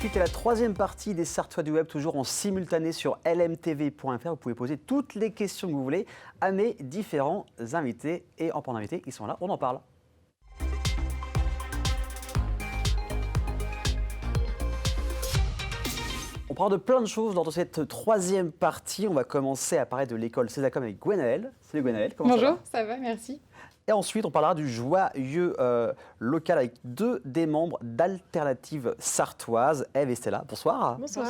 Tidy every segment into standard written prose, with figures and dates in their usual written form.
suite à la troisième partie des Sartois du Web, toujours en simultané sur lmtv.fr. Vous pouvez poser toutes les questions que vous voulez à mes différents invités. Et en parlant d'invités, ils sont là, on en parle. On parle de plein de choses lors de cette troisième partie. On va commencer à parler de l'école Césacom avec Gwenaëlle. Salut Gwenaëlle, comment ça va? Bonjour, ça va, merci. Et ensuite, on parlera du joyeux local avec deux des membres d'Alternative Sartoise, Ève et Stella. Bonsoir. Bonsoir.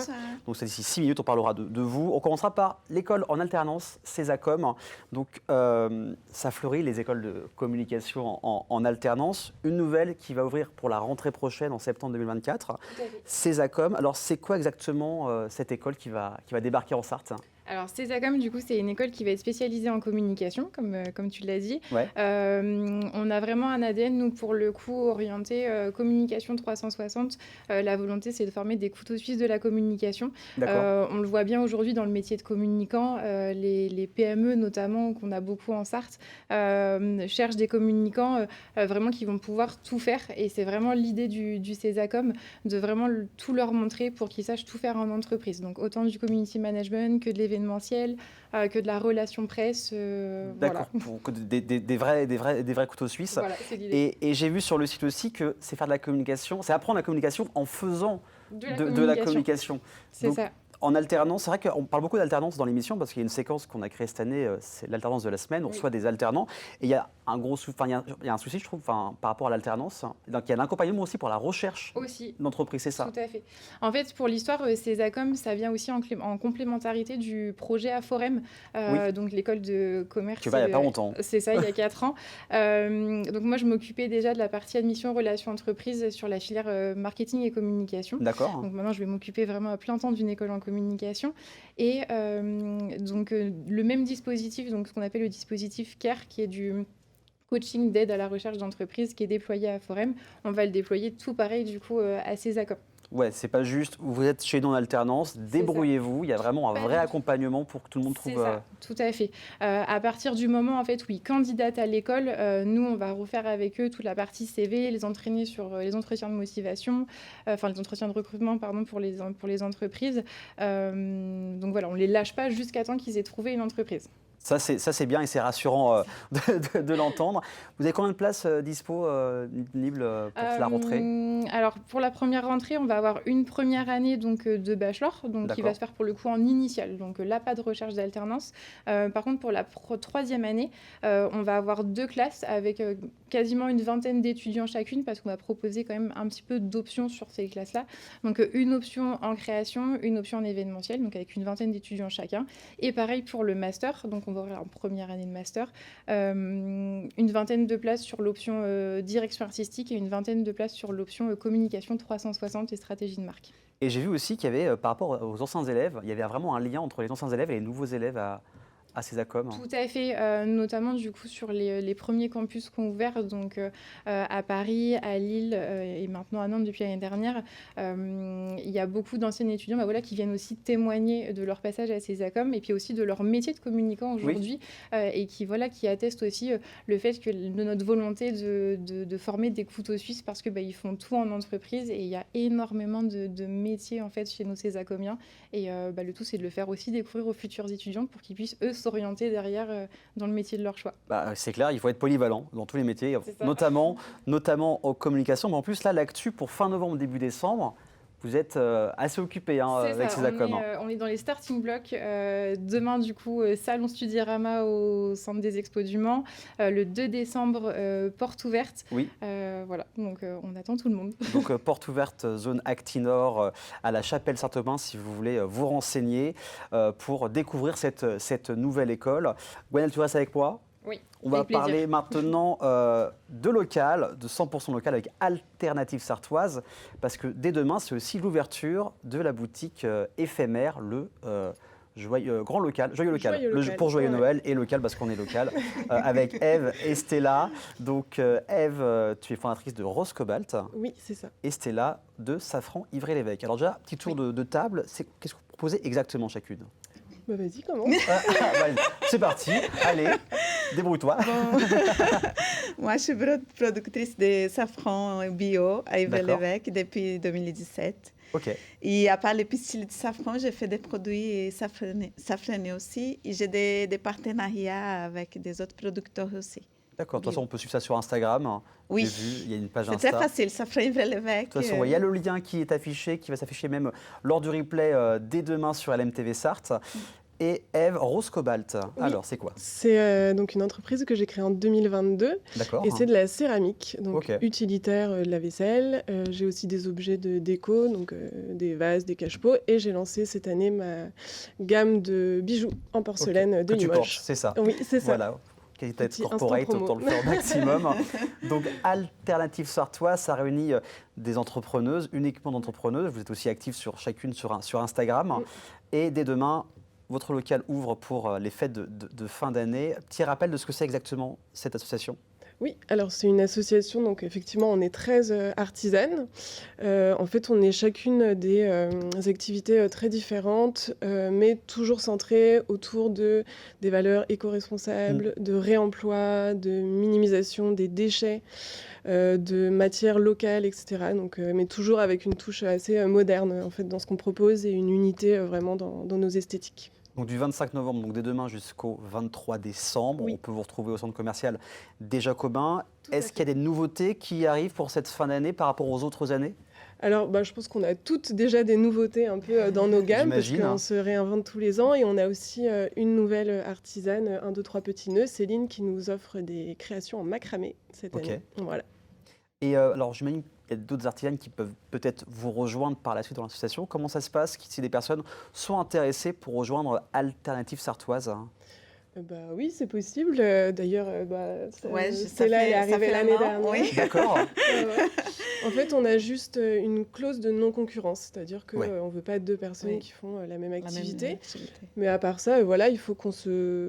Donc, c'est d'ici 6 minutes, on parlera de vous. On commencera par l'école en alternance Césacom. Donc, ça fleurit, les écoles de communication en alternance. Une nouvelle qui va ouvrir pour la rentrée prochaine, en septembre 2024. Césacom. Alors, c'est quoi exactement cette école qui va débarquer en Sarthe ? Alors, Césacom, du coup, c'est une école qui va être spécialisée en communication, comme tu l'as dit. Ouais. On a vraiment un ADN, nous, pour le coup, orienté communication 360. La volonté, c'est de former des couteaux suisses de la communication. On le voit bien aujourd'hui dans le métier de communicant. Les PME, notamment, qu'on a beaucoup en Sarthe, cherchent des communicants vraiment qui vont pouvoir tout faire. Et c'est vraiment l'idée du Césacom, de vraiment tout leur montrer pour qu'ils sachent tout faire en entreprise. Donc, autant du community management que de l'événementiel, que de la relation presse. D'accord, voilà. des vrais couteaux suisses. Voilà, c'est l'idée. Et j'ai vu sur le site aussi que c'est faire de la communication, c'est apprendre la communication en faisant de la communication. C'est ça. En alternance, c'est vrai qu'on parle beaucoup d'alternance dans l'émission parce qu'il y a une séquence qu'on a créée cette année, c'est l'alternance de la semaine, on reçoit des alternants. Et il y a un gros il y a un souci, je trouve, par rapport à l'alternance. Donc il y a l'accompagnement aussi pour la recherche d'entreprise, c'est ça? Tout à fait. En fait, pour l'histoire, Césacom, ça vient aussi en complémentarité du projet Aforem, donc l'école de commerce. Tu vas il n'y a pas longtemps. C'est ça, il y a 4 ans. Donc moi, je m'occupais déjà de la partie admission relations entreprises sur la filière marketing et communication. D'accord. Donc maintenant, je vais m'occuper vraiment à plein temps d'une école en communication. Et donc le même dispositif, donc ce qu'on appelle le dispositif CARE, qui est du coaching d'aide à la recherche d'entreprise, qui est déployé à Forem, on va le déployer tout pareil du coup à Césacom. Ouais, c'est pas juste, vous êtes chez nous en alternance, débrouillez-vous, il y a vraiment un vrai accompagnement pour que tout le monde trouve... C'est ça, tout à fait. À partir du moment, en fait, où ils candidatent à l'école, nous, on va refaire avec eux toute la partie CV, les entraîner sur les entretiens de motivation, les entretiens de recrutement, pardon, pour les entreprises. Donc voilà, on ne les lâche pas jusqu'à temps qu'ils aient trouvé une entreprise. Ça, c'est bien et c'est rassurant de l'entendre. Vous avez combien de places disponibles pour la rentrée? Alors, pour la première rentrée, on va avoir une première année donc, de bachelor, donc, qui va se faire pour le coup en initial. Donc là, pas de recherche d'alternance. Par contre, pour la troisième année, on va avoir 2 classes avec quasiment une vingtaine d'étudiants chacune, parce qu'on va proposer quand même un petit peu d'options sur ces classes-là. Donc une option en création, une option en événementiel, donc avec une vingtaine d'étudiants chacun. Et pareil pour le master, donc on va ouvrir en première année de master, une vingtaine de places sur l'option direction artistique et une vingtaine de places sur l'option communication 360 et stratégie de marque. Et j'ai vu aussi qu'il y avait, par rapport aux anciens élèves, il y avait vraiment un lien entre les anciens élèves et les nouveaux élèves à Césacom. Tout à fait, notamment du coup sur les premiers campus qu'on a ouverts, donc à Paris, à Lille et maintenant à Nantes depuis l'année dernière. Il y a beaucoup d'anciens étudiants qui viennent aussi témoigner de leur passage à Césacom et puis aussi de leur métier de communicant aujourd'hui et qui attestent aussi le fait que de notre volonté de former des couteaux suisses parce que ils font tout en entreprise et il y a énormément de métiers en fait chez nos Césacomiens et le tout c'est de le faire aussi découvrir aux futurs étudiants pour qu'ils puissent eux s'orienter derrière dans le métier de leur choix. C'est clair, il faut être polyvalent dans tous les métiers, notamment en communication. Mais en plus, là, l'actu pour fin novembre, début décembre, vous êtes assez occupé avec Césacom. On est dans les starting blocks. Demain, du coup, salon Studierama au Centre des Expos du Mans. Le 2 décembre, porte ouverte. Oui. Voilà, donc on attend tout le monde. Donc, porte ouverte, zone Actinor, à la Chapelle Saint-Aubin, si vous voulez vous renseigner pour découvrir cette nouvelle école. Gwenaëlle, tu restes avec moi? Oui. On va parler maintenant de local, de 100% local avec Alternative Sartoise, parce que dès demain, c'est aussi l'ouverture de la boutique éphémère, le joyeux local, pour Joyeux Noël et local parce qu'on est local, avec Ève et Stella. Donc Ève, tu es fondatrice de Rose Cobalt. Oui, c'est ça. Et Stella de Safran Ivry-l'Évêque. Alors déjà, petit tour de table, qu'est-ce que vous proposez exactement chacune? Bah vas-y, commence. C'est parti, allez, débrouille-toi. Bon. Moi, je suis productrice de safran bio à Yves-l'Évêque depuis 2017. Ok. Et à part les pistils de safran, j'ai fait des produits safranés aussi. Et j'ai des partenariats avec des autres producteurs aussi. D'accord, de toute façon, on peut suivre ça sur Instagram. Oui. J'ai vu, il y a une page C'est Insta. très facile, Safran Yves-l'Évêque. De toute façon, il y a le lien qui est affiché, qui va s'afficher même lors du replay dès demain sur LMTV Sarthe. Et Ève, Rose Cobalt. Oui. Alors, c'est quoi? C'est donc une entreprise que j'ai créée en 2022. D'accord. Et c'est de la céramique, donc Ok. utilitaire de la vaisselle. J'ai aussi des objets de déco, donc des vases, des cache-pots. Et j'ai lancé cette année ma gamme de bijoux en porcelaine de Que tu Limoges. portes, c'est ça. Oui, c'est ça. Voilà. Qualité Petit corporate, instant promo. autant le faire au maximum. Donc, Alternative Sartoise, ça réunit des entrepreneuses, uniquement d'entrepreneuses. Vous êtes aussi actifs chacune sur Instagram. Et dès demain, votre local ouvre pour les fêtes de fin d'année. Petit rappel de ce que c'est exactement cette association. Oui, alors c'est une association, donc effectivement on est 13 artisanes. En fait on est chacune des activités très différentes, mais toujours centrées autour des valeurs éco-responsables, de réemploi, de minimisation des déchets, de matières locales, etc. Donc, mais toujours avec une touche assez moderne en fait, dans ce qu'on propose et une unité vraiment dans nos esthétiques. Donc du 25 novembre, donc dès demain jusqu'au 23 décembre, Oui. on peut vous retrouver au centre commercial des Jacobins. Est-ce qu'il y a des nouveautés qui arrivent pour cette fin d'année par rapport aux autres années? Alors, je pense qu'on a toutes déjà des nouveautés un peu dans nos gammes, parce J'imagine. qu'on se réinvente tous les ans. Et on a aussi une nouvelle artisane, 1, 2, 3 petits nœuds, Céline, qui nous offre des créations en macramé cette année. Voilà. Et alors, j'imagine qu'il y a d'autres artisans qui peuvent peut-être vous rejoindre par la suite dans l'association. Comment ça se passe si des personnes sont intéressées pour rejoindre Alternative Sartoise? Oui, c'est possible. D'ailleurs, Ouais, Stella, elle est arrivée l'année dernière. Oui. D'accord. En fait, on a juste une clause de non-concurrence, c'est-à-dire qu'on Ouais. ne veut pas 2 personnes Oui. qui font la même activité. activité. Mais à part ça, voilà, il faut qu'on se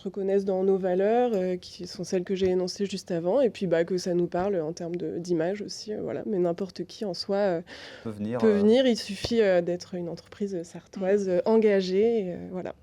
reconnaisse dans nos valeurs, qui sont celles que j'ai énoncées juste avant, et puis que ça nous parle en termes d'image aussi. Voilà. Mais n'importe qui en soi Peut venir. peut venir. Il suffit d'être une entreprise sartoise engagée. Et, voilà.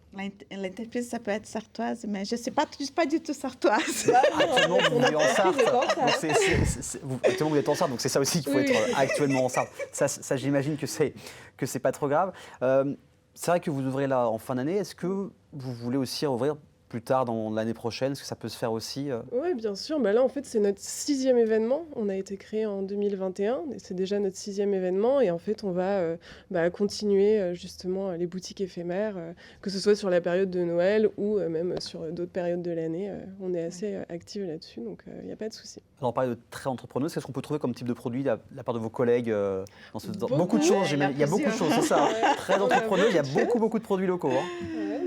L'entreprise, ça peut être sartoise, mais je ne suis pas du tout sartoise. Actuellement, vous vivez en Sarthe. est en Sarthe. Donc, actuellement, vous êtes en Sarthe, donc c'est ça aussi qu'il faut Oui. être actuellement en Sarthe. Ça j'imagine que c'est pas trop grave. C'est vrai que vous ouvrez là en fin d'année. Est-ce que vous voulez aussi rouvrir plus tard dans l'année prochaine? Est-ce que ça peut se faire aussi Oui, bien sûr. Là, en fait, c'est notre 6e événement. On a été créé en 2021 et c'est déjà notre 6e événement. Et en fait, on va continuer justement les boutiques éphémères, que ce soit sur la période de Noël ou même sur d'autres périodes de l'année. On est assez actifs là-dessus, donc il n'y a pas de souci. Alors, on parlait de très entrepreneuse. Qu'est-ce qu'on peut trouver comme type de produit de la part de vos collègues dans Beaucoup. de choses. Il y a Il y a beaucoup de choses, c'est ça. Très entrepreneuse, il y a beaucoup de produits locaux.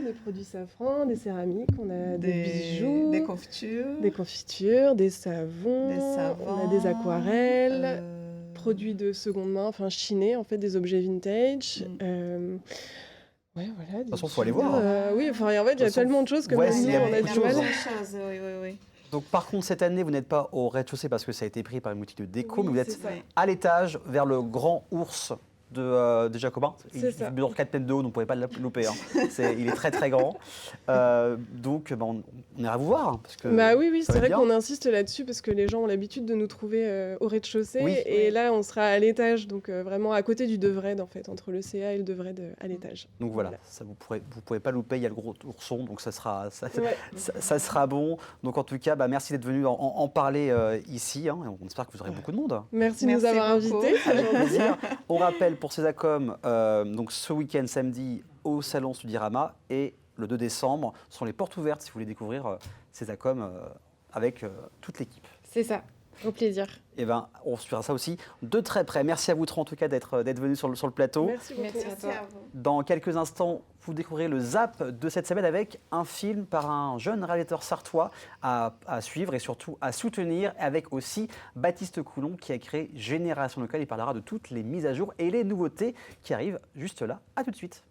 Des produits safran, des céramiques, on a des bijoux, des confitures, des confitures, des savons, on a des aquarelles, produits de seconde main, enfin chinés, en fait, des objets vintage. Ouais, voilà. De toute façon, faut aller voir. Oui, enfin, en fait, il y a tellement de choses que ouais, même il nous, y a on a beaucoup du de mal. choses. Oui. Donc, par contre, cette année, vous n'êtes pas au rez-de-chaussée parce que ça a été pris par une boutique de déco, Oui, mais vous êtes c'est ça. à l'étage vers le grand ours des Jacobins. C'est Il ça. mesure 4 mètres de haut, donc vous ne pouvez pas le louper. Il est très très grand. Donc on ira vous voir. Parce que Oui, ça c'est va vrai bien. qu'on insiste là-dessus parce que les gens ont l'habitude de nous trouver au rez-de-chaussée. Oui. Et là, on sera à l'étage, donc vraiment à côté du Devred, en fait, entre le CA et le Devred à l'étage. Donc voilà, ça, vous ne pourrez pas louper, il y a le gros ourson, donc ça sera bon. Donc en tout cas, merci d'être venu en parler ici. On espère que vous aurez beaucoup de monde. Merci de nous avoir beaucoup. invités. Avec plaisir. On rappelle pour Césacom, donc ce week-end samedi au Salon Studirama et le 2 décembre sont les portes ouvertes si vous voulez découvrir Césacom avec toute l'équipe. C'est ça, au plaisir. Et on suivra ça aussi de très près. Merci à vous trois en tout cas d'être venus sur le plateau. Merci beaucoup. Merci à toi. vous. Dans quelques instants, vous découvrirez le Zap de cette semaine avec un film par un jeune réalisateur sartois à suivre et surtout à soutenir, avec aussi Baptiste Coulon qui a créé Génération Locale. Il parlera de toutes les mises à jour et les nouveautés qui arrivent juste là. À tout de suite.